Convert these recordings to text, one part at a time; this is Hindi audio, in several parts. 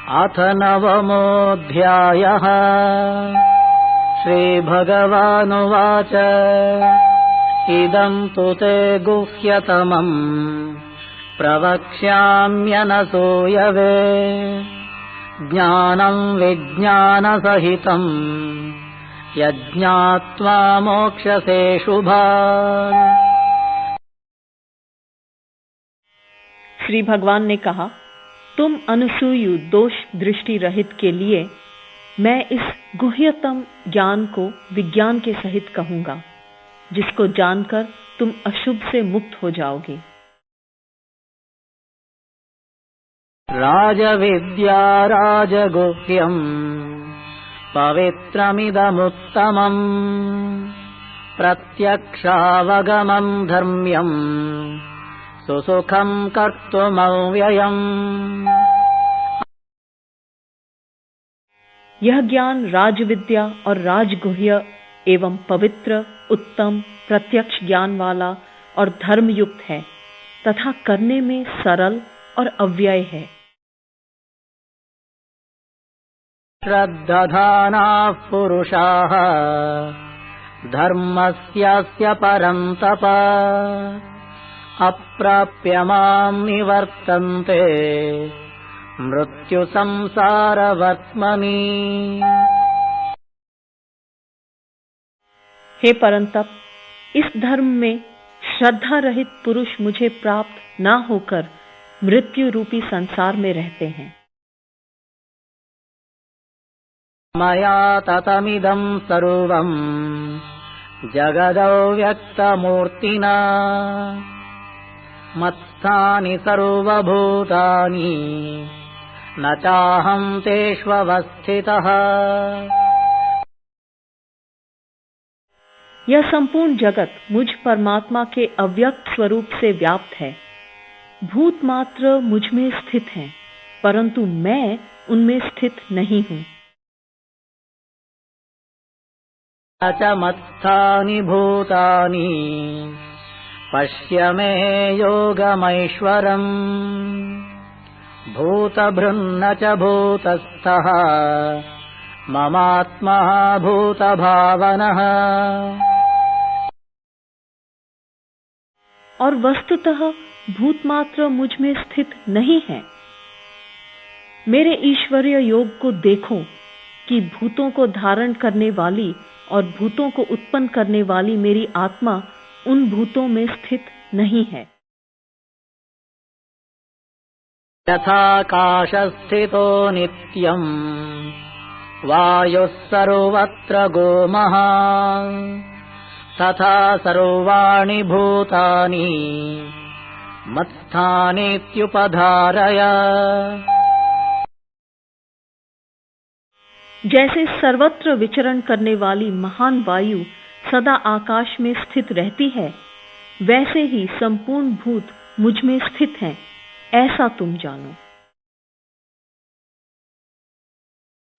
अथ नवमोऽध्यायः। श्रीभगवानुवाच इदं तु ते गुह्यतमम् प्रवक्ष्याम्यनसूयवे ज्ञानं विज्ञानसहितं यज्ञात्वा मोक्ष्यसे शुभान्। श्री भगवान ने कहा, तुम अनुसूयु दोष दृष्टि रहित के लिए मैं इस गुह्यतम ज्ञान को विज्ञान के सहित कहूंगा, जिसको जानकर तुम अशुभ से मुक्त हो जाओगे। राजविद्या राजगुह्यम् पवित्रमिदमुत्तमम् प्रत्यक्षावगमम् धर्म्यम् सुसुखं कर्तुमव्ययम्। यह ज्ञान राजविद्या और राजगुह्य एवं पवित्र, उत्तम, प्रत्यक्ष ज्ञान वाला और धर्मयुक्त है तथा करने में सरल और अव्यय है। श्रद्धानाः पुरुषाः धर्मस्यास्य परं तप अप्राप्य मां निवर्तन्ते मृत्यु संसारवर्त्मनि। हे परंतप, इस धर्म में श्रद्धा रहित पुरुष मुझे प्राप्त न होकर मृत्यु रूपी संसार में रहते हैं। मया ततमिदं सर्वं जगदव्यक्तमूर्तिना मत्स्थानि सर्वभूतानि न चाहं तेष्वस्थितः। यह संपूर्ण जगत मुझ परमात्मा के अव्यक्त स्वरूप से व्याप्त है। भूत मात्र मुझ में स्थित हैं, परंतु मैं उनमें स्थित नहीं हूँ। न च मत्स्थानि भूतानि पश्य मे योगमैश्वरम् भूतभृन्न च भूतस्थः ममात्मा भूतभावनः। और वस्तुतः भूतमात्र मुझ में स्थित नहीं है। मेरे ईश्वरीय योग को देखो कि भूतों को धारण करने वाली और भूतों को उत्पन्न करने वाली मेरी आत्मा उन भूतों में स्थित नहीं है। यथाकाशस्थितो नित्यम् वायुः सर्वत्र गोमहान् तथा सर्वाणि भूतानि मत्स्थानीत्युपधारय। जैसे सर्वत्र विचरण करने वाली महान वायु सदा आकाश में स्थित रहती है, वैसे ही संपूर्ण भूत मुझ में स्थित हैं, ऐसा तुम जानो।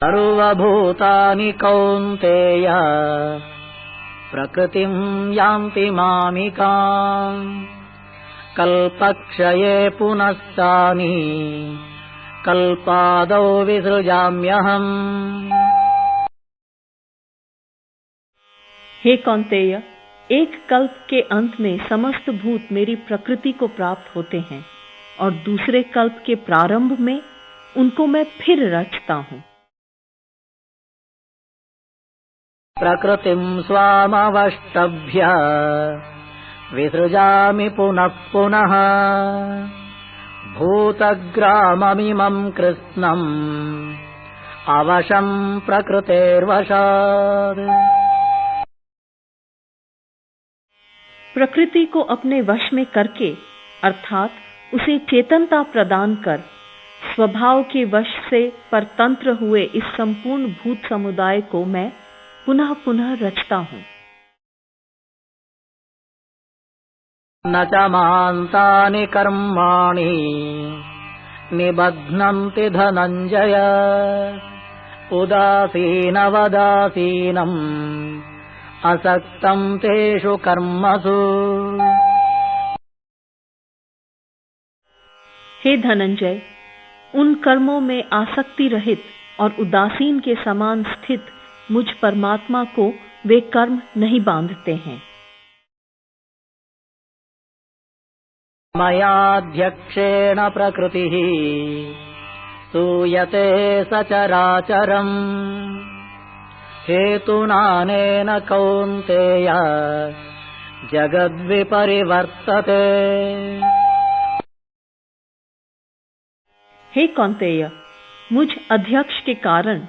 सर्वभूतानि कौन्तेय प्रकृतिं यान्ति मामिकाम् कल्पक्षये पुनस्तानि कल्पादौ विसृजाम्यहम्। हे कौन्तेय, एक कल्प के अंत में समस्त भूत मेरी प्रकृति को प्राप्त होते हैं और दूसरे कल्प के प्रारंभ में उनको मैं फिर रचता हूँ। प्रकृतिं स्वामवष्टभ्य विसृजामि पुनः पुनः भूतग्राममिमं कृत्स्नम् अवशं प्रकृतेर्वशात्। प्रकृति को अपने वश में करके अर्थात उसे चेतनता प्रदान कर स्वभाव के वश से परतंत्र हुए इस संपूर्ण भूत समुदाय को मैं पुनः पुनः रचता हूँ। न च मान्तानि कर्माणि निबध्नन्ति धनञ्जय उदासीनवदासीनम् असक्तं तेषु कर्मसु। हे धनंजय, उन कर्मों में आसक्ति रहित और उदासीन के समान स्थित मुझ परमात्मा को वे कर्म नहीं बांधते हैं। मयाध्यक्षेण प्रकृतिः सूयते सचराचरम् हेतुनानेन कौन्तेय जगद्विपरिवर्तते। हे कौन्तेय, मुझ अध्यक्ष के कारण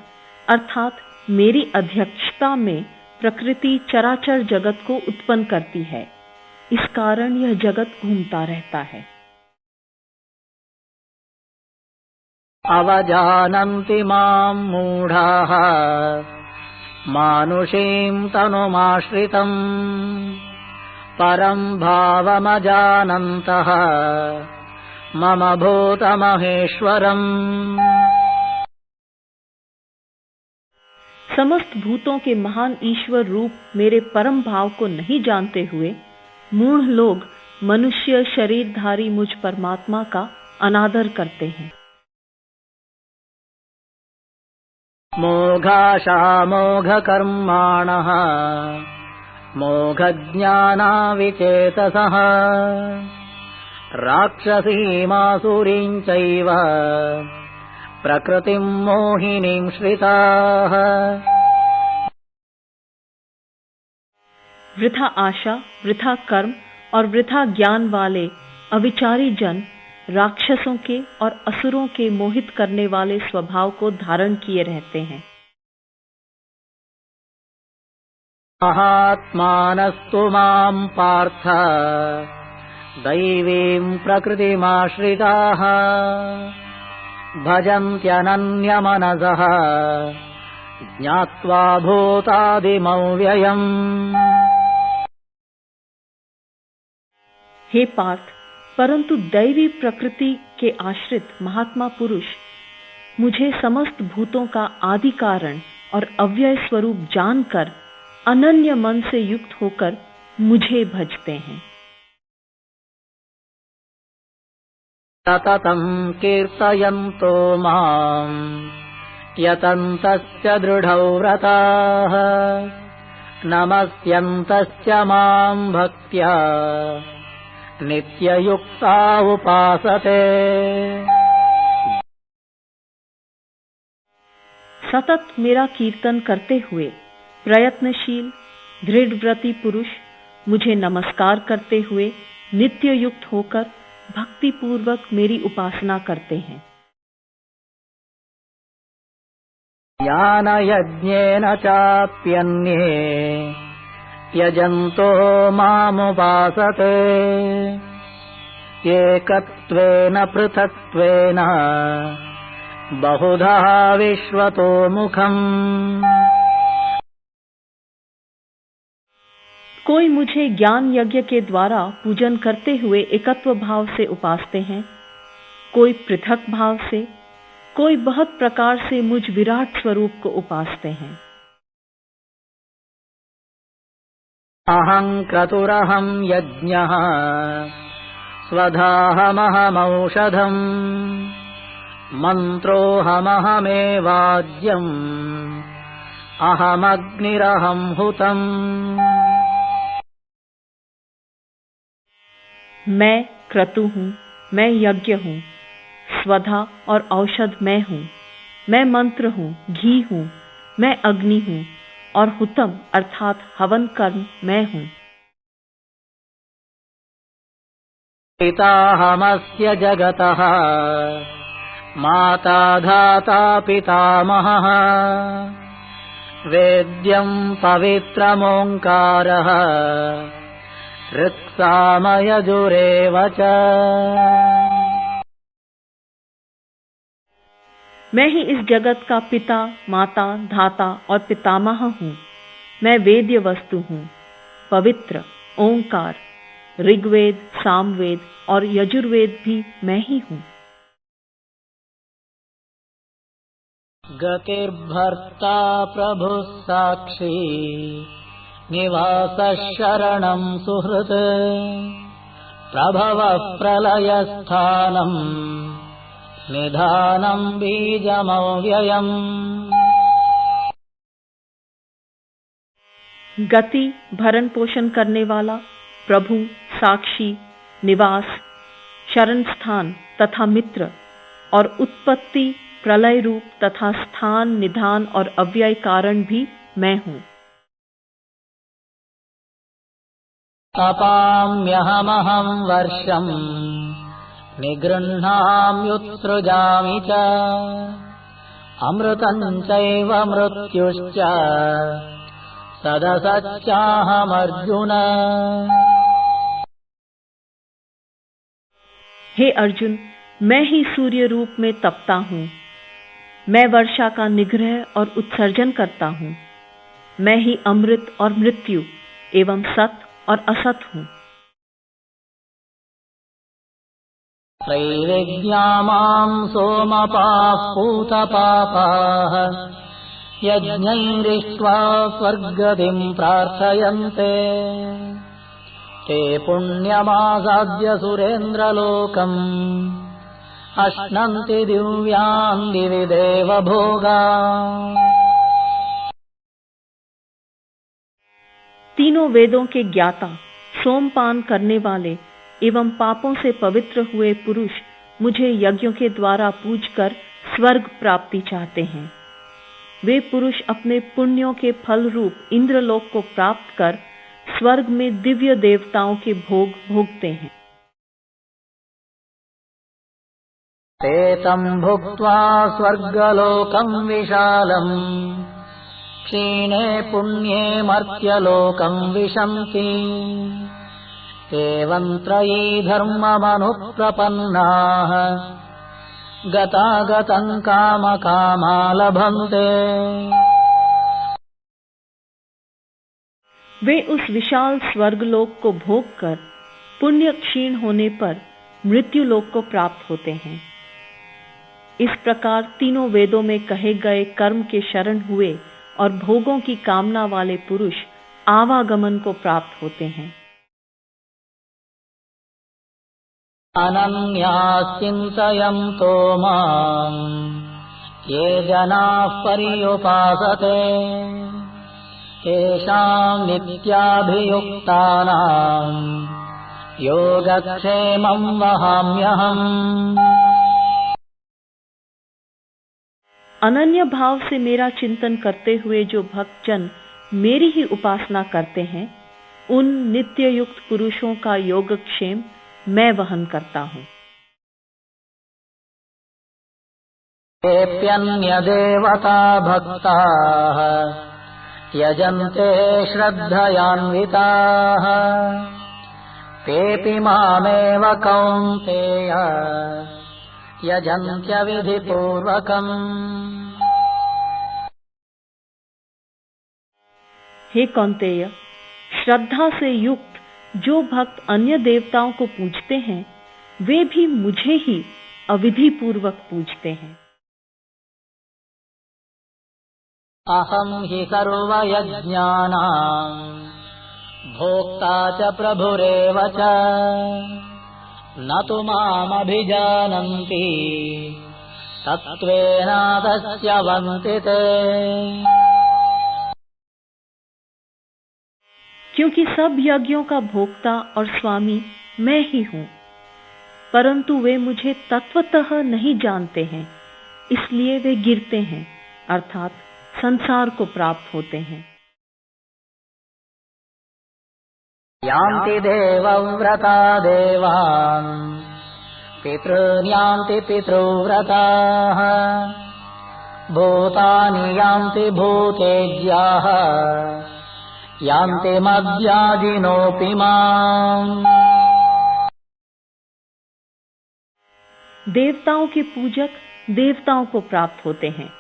अर्थात मेरी अध्यक्षता में प्रकृति चराचर जगत को उत्पन्न करती है। इस कारण यह जगत घूमता रहता है। अवजानन्ति मां मूढाः मानुषीं तनुमाश्रितम् परं भावमजानन्तः मम भूतमहेश्वरम्। समस्त भूतों के महान ईश्वर रूप मेरे परम भाव को नहीं जानते हुए मूढ़ लोग मनुष्य शरीरधारी मुझ परमात्मा का अनादर करते हैं। मोघाशामोघकर्माणः मोघज्ञानाविचेतसः राक्षसीमासुरीं चैव प्रकृतिं मोहिनीं श्रिताः। वृथा आशा, वृथा कर्म और वृथा ज्ञान वाले अविचारी जन राक्षसों के और असुरों के मोहित करने वाले स्वभाव को धारण किए रहते हैं। महात्मानस्तु मां पार्थ दैवीं प्रकृतिमाश्रिताः भजन्त्यनन्यमनसः ज्ञात्वा भूतादिमव्ययम्। हे पार्थ, परंतु दैवी प्रकृति के आश्रित महात्मा पुरुष मुझे समस्त भूतों का आदि कारण और अव्यय स्वरूप जानकर अनन्य मन से युक्त होकर मुझे भजते हैं। सततं कीर्तयन्तो मां यतन्तश्च दृढौ व्रताः नमस्यन्तश्च मां भक्त्या नित्ययुक्ता उपासते। सतत मेरा कीर्तन करते हुए प्रयत्नशील दृढ़व्रती पुरुष मुझे नमस्कार करते हुए नित्य युक्त होकर भक्ति पूर्वक मेरी उपासना करते हैं। ज्ञानयज्ञेन चाप्यन्ये यजन्तो मामुपासते एकत्वेन पृथक्त्वेन बहुधा विश्वतो मुखम्। कोई मुझे ज्ञान यज्ञ के द्वारा पूजन करते हुए एकत्व भाव से उपासते हैं, कोई पृथक भाव से, कोई बहुत प्रकार से मुझ विराट स्वरूप को उपासते हैं। अहं क्रतुरहं यज्ञः स्वधाहमहमौषधम् मन्त्रोऽहमहमेवाज्यम् अहमग्निरहं हुतम्। मैं क्रतु हूँ, मैं यज्ञ हूँ, स्वधा और औषध मैं हूँ, मैं मंत्र हूँ, घी हूँ, मैं अग्नि हूँ और हुतम अर्थात हवन कर्म मैं हूँ। पिताहमस्य जगतः माता धाता पितामहः वेद्यं पवित्रमोङ्कारः ऋक्सामयजुरेव च। मैं ही इस जगत का पिता, माता, धाता और पितामह हूँ। मैं वेद्य वस्तु हूँ, पवित्र, ओंकार, ऋग्वेद, सामवेद और यजुर्वेद भी मैं ही हूँ। गतिर्भर्ता प्रभुः साक्षी निवासः शरणं सुहृत् प्रभवः प्रलयस्थानम् निधानं बीजमव्ययम्। गति भरण पोषण करने वाला, प्रभु, साक्षी, निवास, शरण स्थान तथा मित्र, और उत्पत्ति, प्रलय रूप तथा स्थान, निधान और अव्यय कारण भी मैं हूँ। तपाम्यहमहं वर्षम् निगृह्णाम्युत्सृजामि च अमृतं चैव मृत्युश्च सदसच्चाहमर्जुन। हे अर्जुन, मैं ही सूर्य रूप में तपता हूँ, मैं वर्षा का निग्रह और उत्सर्जन करता हूँ, मैं ही अमृत और मृत्यु एवं सत और असत हूँ। त्रैविद्यामां सोमपाः पूतपापाः यज्ञैरिष्ट्वा स्वर्गतिं प्रार्थयन्ते ते पुण्यमासाद्य सुरेन्द्रलोकम् अश्नन्ति दिव्यान् दिवि देवभोगान्। तीनों वेदों के ज्ञाता, सोमपान करने वाले एवं पापों से पवित्र हुए पुरुष मुझे यज्ञों के द्वारा पूजकर स्वर्ग प्राप्ति चाहते हैं। वे पुरुष अपने पुण्यों के फल रूप इंद्रलोक को प्राप्त कर स्वर्ग में दिव्य देवताओं के भोग भोगते हैं। ते तं भुक्त्वा स्वर्गलोकं विशालम् क्षीणे पुण्ये मर्त्यलोकं विशन्ति एवं त्रयी धर्ममनुप्रपन्नाः गतागतं कामकामा लभन्ते। वे उस विशाल स्वर्गलोक को भोगकर पुण्य क्षीण होने पर मृत्युलोक को प्राप्त होते हैं। इस प्रकार तीनों वेदों में कहे गए कर्म के शरण हुए और भोगों की कामना वाले पुरुष आवागमन को प्राप्त होते हैं। अनन्याः चिन्तयन्तो माम् ये जनाः पर्युपासते तेषाम् नित्याभियुक्तानाम् योगक्षेमं वहाम्यहम्। अनन्य भाव से मेरा चिंतन करते हुए जो भक्तजन मेरी ही उपासना करते हैं, उन नित्य युक्त पुरुषों का योगक्षेम मैं वहन करता हूँ। तेऽप्यन्यदेवता भक्ताः यजन्ते श्रद्धयान्विताः तेऽपि मामेव कौन्तेय यजन्त्यविधिपूर्वकम्। हे कौन्तेय, श्रद्धा से युक्त जो भक्त अन्य देवताओं को पूजते हैं, वे भी मुझे ही अविधि पूर्वक पूजते हैं। अहं हि सर्वयज्ञानां भोक्ता च प्रभुरेव च न तु मामभिजानन्ति तत्त्वेनादस्यवन्ति ते। क्योंकि सब यज्ञों का भोक्ता और स्वामी मैं ही हूँ, परंतु वे मुझे तत्वतः नहीं जानते हैं, इसलिए वे गिरते हैं, अर्थात संसार को प्राप्त होते हैं। यान्ति देवव्रता देवान् पितॄन् यान्ति पितृव्रताः भूतानि यान्ति भूतेज्याः यान्ति मद्याजिनोऽपि माम्। देवताओं के पूजक देवताओं को प्राप्त होते हैं,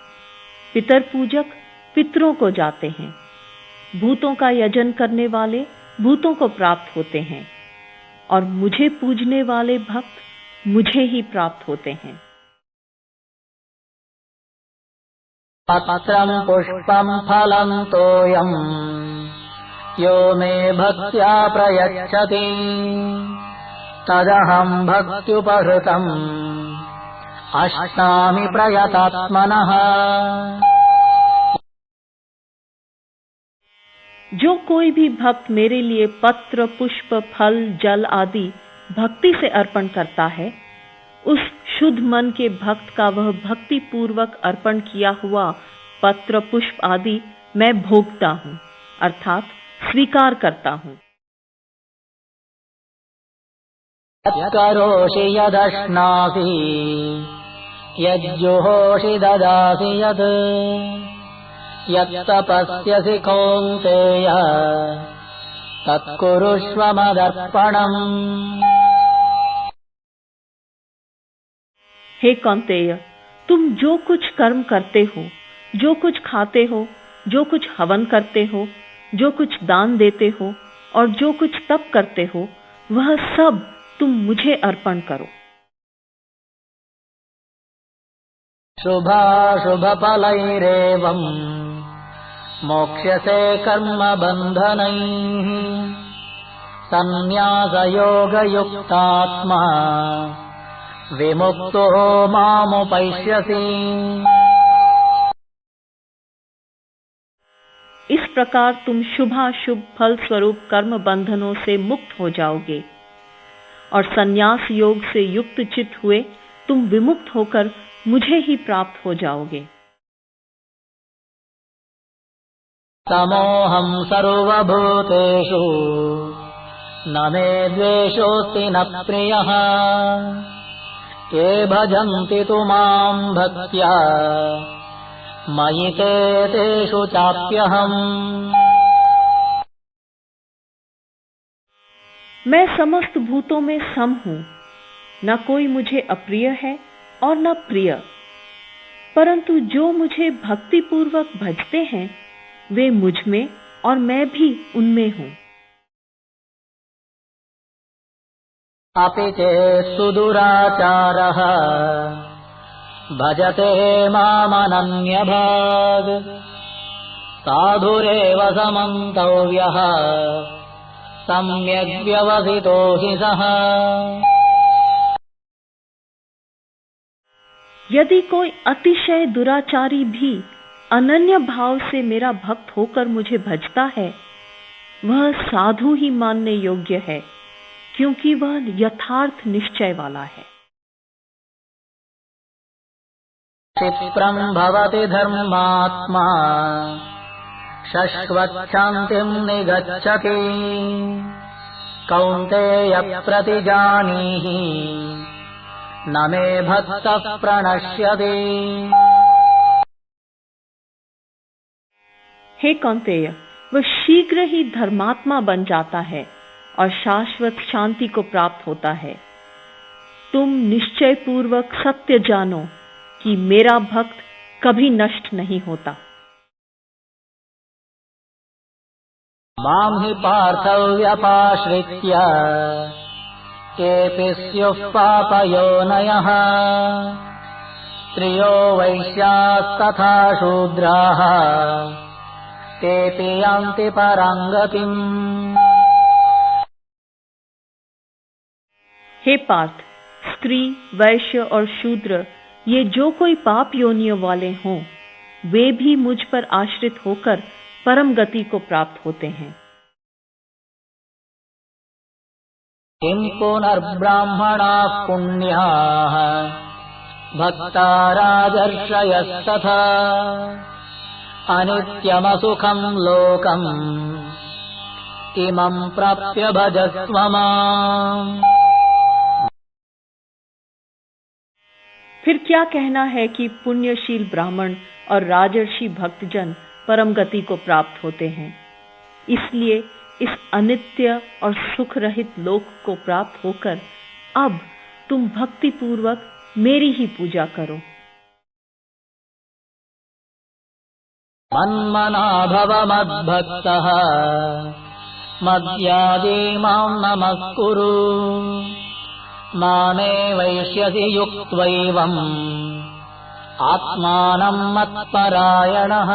पितर पूजक पितरों को जाते हैं, भूतों का यजन करने वाले भूतों को प्राप्त होते हैं, और मुझे पूजने वाले भक्त मुझे ही प्राप्त होते हैं। पत्रं पुष्पं फलं तोयम् यो मे भक्त्या प्रयच्छति तदहं भक्त्युपहृतम् अश्नामि प्रयतात्मनः। जो कोई भी भक्त मेरे लिए पत्र, पुष्प, फल, जल आदि भक्ति से अर्पण करता है, उस शुद्ध मन के भक्त का वह भक्ति पूर्वक अर्पण किया हुआ पत्र, पुष्प आदि मैं भोगता हूँ, अर्थात स्वीकार करता हूँ। यत्करोषि यदश्नासि यज्जुहोषि ददासि यत् यत्तपस्यसि कौन्तेय तत्कुरुष्व मदर्पणम्। हे कौन्तेय, तुम जो कुछ कर्म करते हो, जो कुछ खाते हो, जो कुछ हवन करते हो, जो कुछ दान देते हो और जो कुछ तप करते हो, वह सब तुम मुझे अर्पण करो। शुभाशुभफलैरेवम् मोक्ष्यसे कर्मबन्धनैः सन्न्यासयोगयुक्तात्मा विमुक्तो मामुपैष्यसि। इस प्रकार तुम शुभाशुभ फल स्वरूप कर्म बंधनों से मुक्त हो जाओगे और संन्यास योग से युक्त चित हुए तुम विमुक्त होकर मुझे ही प्राप्त हो जाओगे। तमोहं सर्वभूतेषु न मे द्वेषोऽस्ति न प्रियः ये भजन्ति तु मां भक्त्या मयि ते तेषु चाप्यहम्। मैं समस्त भूतों में सम हूँ, न कोई मुझे अप्रिय है और न प्रिय, परंतु जो मुझे भक्ति पूर्वक भजते हैं वे मुझ में और मैं भी उनमें हूँ। अपि चेत् सुदुराचारः भजते मामनन्यभाग् साधुरेव समन्तव्यः सम्यग् व्यवसितो हि सः। यदि कोई अतिशय दुराचारी भी अनन्य भाव से मेरा भक्त होकर मुझे भजता है, वह साधु ही मानने योग्य है, क्योंकि वह यथार्थ निश्चय वाला है। क्षिप्रं भवति धर्मात्मा शश्वच्छान्तिं निगच्छति कौन्तेय प्रतिजानीहि न मे भक्तः प्रणश्यति। हे कौन्तेय, वह शीघ्र ही धर्मात्मा बन जाता है और शाश्वत शांति को प्राप्त होता है। तुम निश्चय पूर्वक सत्य जानो कि मेरा भक्त कभी नष्ट नहीं होता। मां हि पार्थौ व्यपाश्रित्य केऽपि स्युः पापयोनयः स्त्रियो वैश्यास्तथा शूद्राः तेऽपि यान्ति परां गतिम्। हे पार्थ, स्त्री, वैश्य और शूद्र ये जो कोई पाप योनियों वाले हों, वे भी मुझ पर आश्रित होकर परम गति को प्राप्त होते हैं। किं पुनर्ब्राह्मणाः पुण्याः भक्ता राजर्षयस्तथा अनित्यमसुखं लोकम् इमं प्राप्य भजस्व माम्। फिर क्या कहना है कि पुण्यशील ब्राह्मण और राजर्षि भक्तजन परम गति को प्राप्त होते हैं। इसलिए इस अनित्य और सुख रहित लोक को प्राप्त होकर अब तुम भक्ति पूर्वक मेरी ही पूजा करो। मन्मना भव मद्भक्तः मद्याजी मां नमस्कुरु मामे वैष्यसि युक्त्वैवम् आत्मानं मत्परायणः।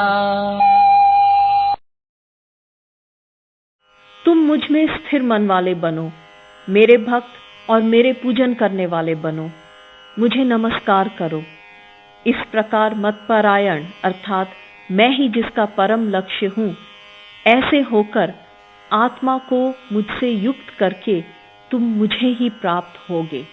तुम मुझ में स्थिर मन वाले बनो, मेरे भक्त और मेरे पूजन करने वाले बनो। मुझे नमस्कार करो। इस प्रकार मत्परायण अर्थात मैं ही जिसका परम लक्ष्य हूं, ऐसे होकर आत्मा को मुझसे युक्त करके तुम मुझे ही प्राप्त होगे।